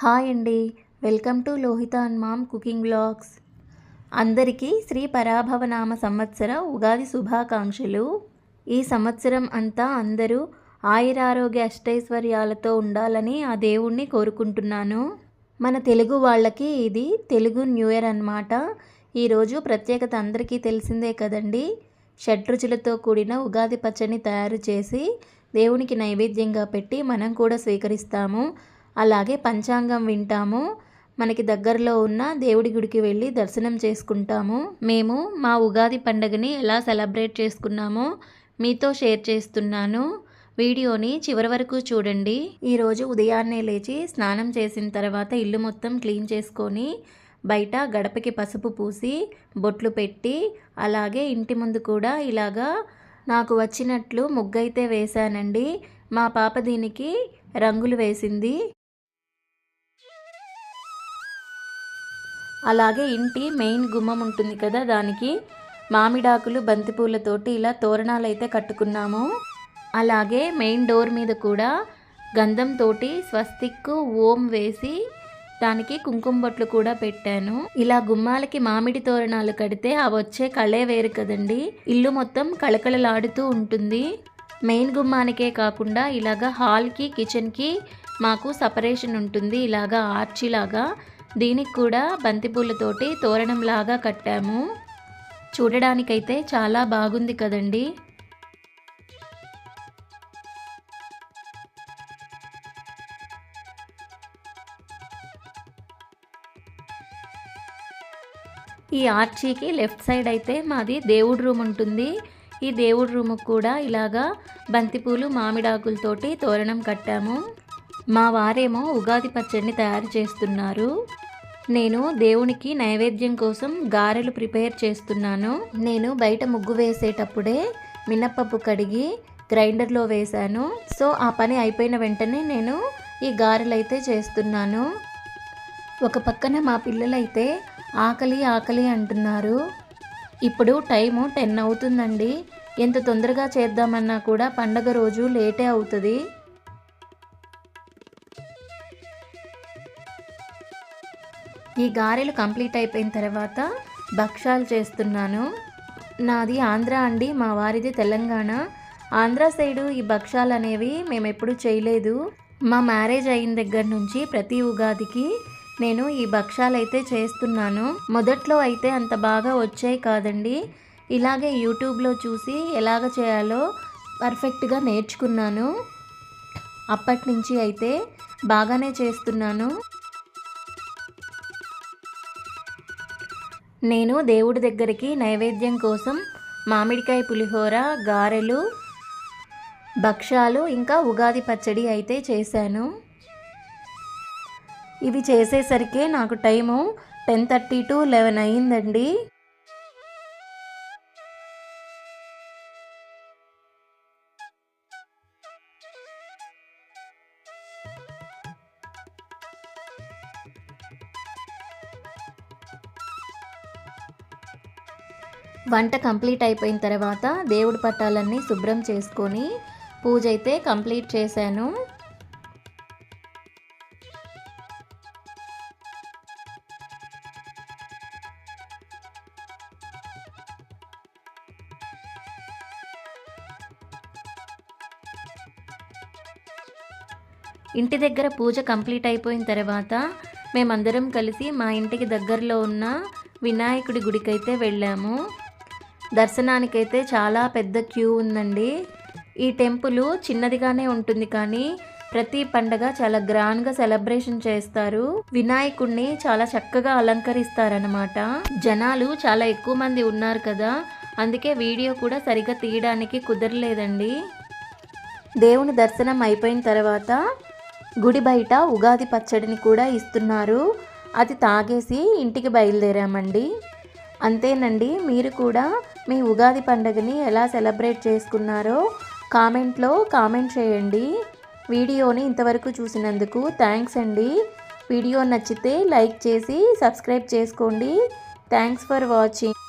Hi అండి, welcome to Lohitha and mom cooking blogs. అందరికీ శ్రీ పరాభవనామ సంవత్సర ఉగాది శుభాకాంక్షలు. ఈ సంవత్సరం అంతా అందరూ ఆయురారోగ్య అష్టైశ్వర్యాలతో ఉండాలని ఆ దేవుణ్ణి కోరుకుంటున్నాను. మన తెలుగు వాళ్ళకి ఇది తెలుగు న్యూ ఇయర్ అన్నమాట. ఈరోజు ప్రత్యేకత అందరికీ తెలిసిందే కదండి. షడ్రుచులతో కూడిన ఉగాది పచ్చడిని తయారు చేసి దేవునికి నైవేద్యంగా పెట్టి మనం కూడా స్వీకరిస్తాము. అలాగే పంచాంగం వింటాము. మనకి దగ్గరలో ఉన్న దేవుడి గుడికి వెళ్ళి దర్శనం చేసుకుంటాము. మేము మా ఉగాది పండుగని ఎలా సెలబ్రేట్ చేసుకున్నామో మీతో షేర్ చేస్తున్నాను. వీడియోని చివరి వరకు చూడండి. ఈరోజు ఉదయాన్నే లేచి స్నానం చేసిన తర్వాత ఇల్లు మొత్తం క్లీన్ చేసుకొని బయట గడపకి పసుపు పూసి బొట్లు పెట్టి అలాగే ఇంటి ముందు కూడా ఇలాగా నాకు వచ్చినట్లు ముగ్గైతే వేశానండి. మా పాప దీనికి రంగులు వేసింది. అలాగే ఇంటి మెయిన్ గుమ్మం ఉంటుంది కదా, దానికి మామిడాకులు బంతిపూలతోటి ఇలా తోరణాలు అయితే కట్టుకున్నాము. అలాగే మెయిన్ డోర్ మీద కూడా గంధంతో స్వస్తిక్ ఓం వేసి దానికి కుంకుమ బొట్లు కూడా పెట్టాను. ఇలా గుమ్మాలకి మామిడి తోరణాలు కడితే అవి వచ్చే కళే వేరు కదండి. ఇల్లు మొత్తం కళకళలాడుతూ ఉంటుంది. మెయిన్ గుమ్మానికే కాకుండా ఇలాగా హాల్కి కిచెన్కి మాకు సపరేషన్ ఉంటుంది. ఇలాగా ఆర్చిలాగా దీనికి కూడా బంతిపూలతోటి తోరణంలాగా కట్టాము. చూడడానికైతే చాలా బాగుంది కదండి. ఈ ఆర్చీకి లెఫ్ట్ సైడ్ అయితే మాది దేవుడి రూమ్ ఉంటుంది. ఈ దేవుడి రూమ్కి కూడా ఇలాగా బంతిపూలు మామిడాకులతోటి తోరణం కట్టాము. మా వారేమో ఉగాది పచ్చడిని తయారు చేస్తున్నారు. నేను దేవునికి నైవేద్యం కోసం గారెలు ప్రిపేర్ చేస్తున్నాను. నేను బయట ముగ్గు వేసేటప్పుడే మినప్పప్పు కడిగి గ్రైండర్లో వేశాను. సో ఆ పని అయిపోయిన వెంటనే నేను ఈ గారెలు అయితే చేస్తున్నాను. ఒక పక్కన మా పిల్లలైతే ఆకలి ఆకలి అంటున్నారు. ఇప్పుడు టైము 10 అవుతుందండి. ఎంత తొందరగా చేద్దామన్నా కూడా పండగ రోజు లేటే అవుతుంది. ఈ గారెలు కంప్లీట్ అయిపోయిన తర్వాత భక్షాలు చేస్తున్నాను. నాది ఆంధ్ర అండి, మా వారిది తెలంగాణ. ఆంధ్ర సైడు ఈ భక్షాలు అనేవి మేము ఎప్పుడూ చేయలేదు. మా మ్యారేజ్ అయిన దగ్గర నుంచి ప్రతి ఉగాదికి నేను ఈ భక్షాలు అయితే చేస్తున్నాను. మొదట్లో అయితే అంత బాగా వచ్చాయి కాదండి. ఇలాగే యూట్యూబ్లో చూసి ఎలాగ చేయాలో పర్ఫెక్ట్గా నేర్చుకున్నాను. అప్పటి నుంచి అయితే బాగానే చేస్తున్నాను. నేను దేవుడి దగ్గరికి నైవేద్యం కోసం మామిడికాయ పులిహోర, గారెలు, భక్షాలు ఇంకా ఉగాది పచ్చడి అయితే చేశాను. ఇవి చేసేసరికి నాకు టైము 10:30 to 11 అయ్యిందండి. వంట కంప్లీట్ అయిపోయిన తర్వాత దేవుడి పటాలన్నీ శుభ్రం చేసుకొని పూజ అయితే కంప్లీట్ చేశాను. ఇంటి దగ్గర పూజ కంప్లీట్ అయిపోయిన తర్వాత మేమందరం కలిసి మా ఇంటికి దగ్గరలో ఉన్న వినాయకుడి గుడికైతే వెళ్ళాము. దర్శనానికైతే చాలా పెద్ద క్యూ ఉందండి. ఈ టెంపుల్ చిన్నదిగానే ఉంటుంది కానీ ప్రతి పండగ చాలా గ్రాండ్గా సెలబ్రేషన్ చేస్తారు. వినాయకుడిని చాలా చక్కగా అలంకరిస్తారనమాట. జనాలు చాలా ఎక్కువ మంది ఉన్నారు కదా, అందుకే వీడియో కూడా సరిగ్గా తీయడానికి కుదరలేదండి. దేవుని దర్శనం అయిపోయిన తర్వాత గుడి బయట ఉగాది పచ్చడిని కూడా ఇస్తున్నారు. అది తాగేసి ఇంటికి బయలుదేరామండి. అంతేనండి. మీరు కూడా మీ ఉగాది పండుగని ఎలా సెలబ్రేట్ చేసుకున్నారో కామెంట్లో కామెంట్ చేయండి. వీడియోని ఇంతవరకు చూసినందుకు థ్యాంక్స్ అండి. వీడియో నచ్చితే లైక్ చేసి సబ్స్క్రైబ్ చేసుకోండి. Thanks for watching.